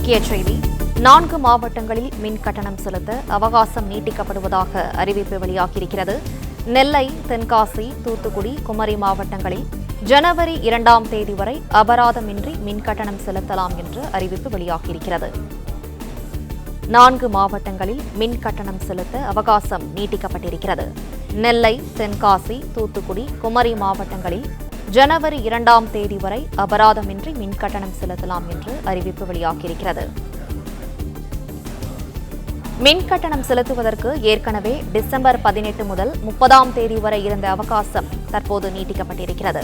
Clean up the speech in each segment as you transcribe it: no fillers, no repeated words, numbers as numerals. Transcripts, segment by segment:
முக்கிய செய்தி. 4 மாவட்டங்களில் மின் கட்டணம் செலுத்த அவகாசம் நீட்டிக்கப்படுவதாக அறிவிப்பு வெளியாகியிருக்கிறது. நெல்லை, தென்காசி, தூத்துக்குடி, குமரி மாவட்டங்களில் ஜனவரி 2ஆம் தேதி வரை அபராதமின்றி மின் கட்டணம் செலுத்தலாம் என்று அறிவிப்பு வெளியாகியிருக்கிறது. 4 மாவட்டங்களில் மின் கட்டணம் செலுத்த அவகாசம் நீட்டிக்கப்பட்டிருக்கிறது. நெல்லை, தென்காசி, தூத்துக்குடி, குமரி மாவட்டங்களில் ஜனவரி 2ஆம் தேதி வரை அபராதமின்றி மின் கட்டணம் செலுத்தலாம் என்று அறிவிப்பு வெளியாகியிருக்கிறது. மின் கட்டணம் செலுத்துவதற்கு ஏற்கனவே டிசம்பர் 18 முதல் 30ஆம் தேதி வரை இருந்த அவகாசம் தற்போது நீட்டிக்கப்பட்டிருக்கிறது.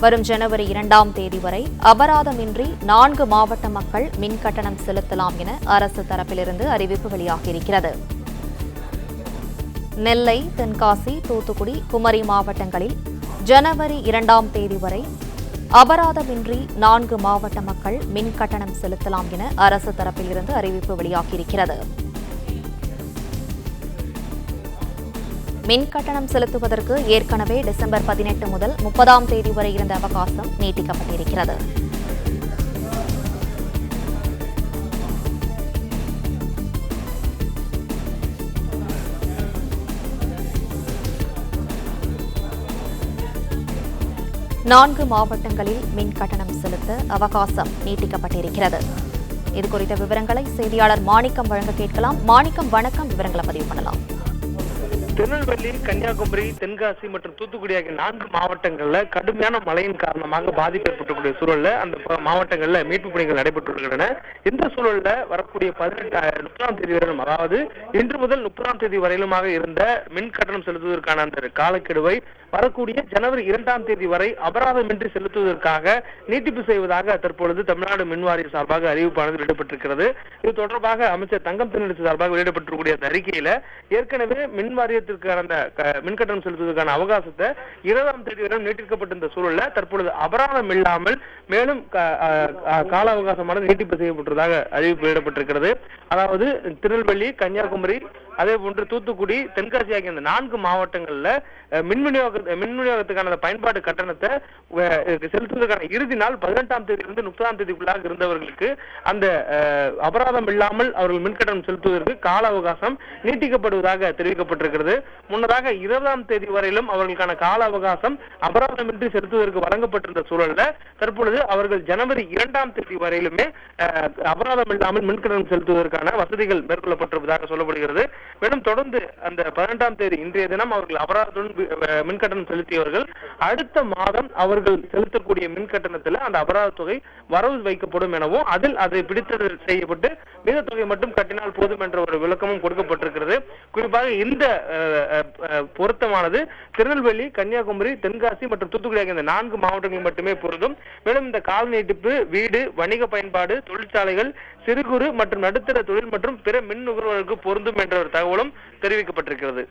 வரும் ஜனவரி 2ஆம் தேதி வரை அபராதமின்றி 4 மாவட்ட மக்கள் மின் கட்டணம் செலுத்தலாம் என அரசு தரப்பிலிருந்து அறிவிப்பு வெளியாகியிருக்கிறது. நெல்லை, தென்காசி, தூத்துக்குடி, குமரி மாவட்டங்களில் ஜனவரி 2ஆம் தேதி வரை அபராதமின்றி 4 மாவட்ட மக்கள் மின் கட்டணம் செலுத்தலாம் என அரசு தரப்பிலிருந்து அறிவிப்பு வெளியாகியிருக்கிறது. மின் கட்டணம் செலுத்துவதற்கு ஏற்கனவே டிசம்பர் 18 முதல் 30ஆம் தேதி வரை இருந்த அவகாசம் நீட்டிக்கப்பட்டிருக்கிறது. நான்கு மாவட்டங்களில் மின் கட்டணம் செலுத்த அவகாசம் நீட்டிக்கப்பட்டிருக்கிறது. இதுகுறித்த விவரங்களை செய்தியாளர் மாணிக்கம் வழங்க கேட்கலாம். மாணிக்கம், வணக்கம். விவரங்களை பதிவு பண்ணலாம். திருநெல்வேலி, கன்னியாகுமரி, தென்காசி மற்றும் தூத்துக்குடி ஆகிய 4 மாவட்டங்கள்ல கடுமையான மழையின் காரணமாக பாதிப்பு ஏற்பட்டக்கூடிய சூழல்ல அந்த மாவட்டங்கள்ல மீட்பு பணிகள் நடைபெற்று வருகின்றன. இந்த சூழல்ல வரக்கூடிய 30ஆம் தேதி வரையிலும், அதாவது இன்று முதல் 30ஆம் தேதி வரையிலுமாக இருந்த மின் கட்டணம் செலுத்துவதற்கான அந்த காலக்கெடுவை வரக்கூடிய ஜனவரி 2ஆம் தேதி வரை அபராதமின்றி செலுத்துவதற்காக நீட்டிப்பு செய்வதாக தற்பொழுது தமிழ்நாடு மின் வாரிய சார்பாக அறிவிப்பானது வெளியிடப்பட்டிருக்கிறது. இது தொடர்பாக அமைச்சர் தங்கம் தென்னரசு சார்பாக வெளியிடப்பட்டிருக்கூடிய அந்த அறிக்கையில ஏற்கனவே மின் வாரியத்திற்கான அந்த மின் கட்டணம் செலுத்துவதற்கான அவகாசத்தை 20ஆம் தேதி வரை நீட்டிக்கப்பட்டிருந்த சூழல்ல தற்பொழுது அபராதம் இல்லாமல் மேலும் கால அவகாசமானது நீட்டிப்பு செய்யப்பட்டதாக அறிவிப்பு வெளியிடப்பட்டிருக்கிறது. அதாவது திருநெல்வேலி, கன்னியாகுமரி, அதே போன்று தூத்துக்குடி, தென்காசி ஆகிய இந்த 4 மாவட்டங்கள்ல மின் விநியோகத்துக்கான பயன்பாடு கட்டணத்தை செலுத்துவதற்கான இறுதி நாள் 18ஆம் தேதியிலிருந்து 30ஆம் தேதிக்குள்ளாக இருந்தவர்களுக்கு அந்த அபராதம் இல்லாமல் அவர்கள் மின்கட்டணம் செலுத்துவதற்கு கால அவகாசம் நீட்டிக்கப்படுவதாக தெரிவிக்கப்பட்டிருக்கிறது. முன்னதாக 20ஆம் தேதி வரையிலும் அவர்களுக்கான கால அவகாசம் அபராதமின்றி செலுத்துவதற்கு வழங்கப்பட்டிருந்த சூழல்ல தற்பொழுது அவர்கள் ஜனவரி 2ஆம் தேதி வரையிலுமே அபராதம் இல்லாமல் மின்கட்டணம் செலுத்துவதற்கான வசதிகள் மேற்கொள்ளப்பட்டிருப்பதாக சொல்லப்படுகிறது. மேலும் தொடர்ந்து அந்த 18ஆம் தேதி இன்றைய தினம் அவர்கள் அபராதத்துடன் மின்கட்டணம் செலுத்தியவர்கள் அடுத்த மாதம் அவர்கள் செலுத்தக்கூடிய மின் கட்டணத்தில் அந்த அபராத தொகை வரவு வைக்கப்படும் எனவும் அதில் அதை பிடித்தது செய்யப்பட்டு மீத தொகை மட்டும் கட்டினால் போதும் என்ற ஒரு விளக்கமும் கொடுக்கப்பட்டிருக்கிறது. குறிப்பாக இந்த பொருத்தமானது திருநெல்வேலி, கன்னியாகுமரி, தென்காசி மற்றும் தூத்துக்குடி ஆகிய இந்த 4 மாவட்டங்கள் மட்டுமே பொருந்தும். மேலும் இந்த கால நீட்டிப்பு வீடு, வணிக பயன்பாடு, தொழிற்சாலைகள், சிறு குறு மற்றும் நடுத்தர தொழில் மற்றும் பிற மின் நுகர்வோருக்கு பொருந்தும் என்ற ஒரு தகவலும் தெரிவிக்கப்பட்டிருக்கிறது.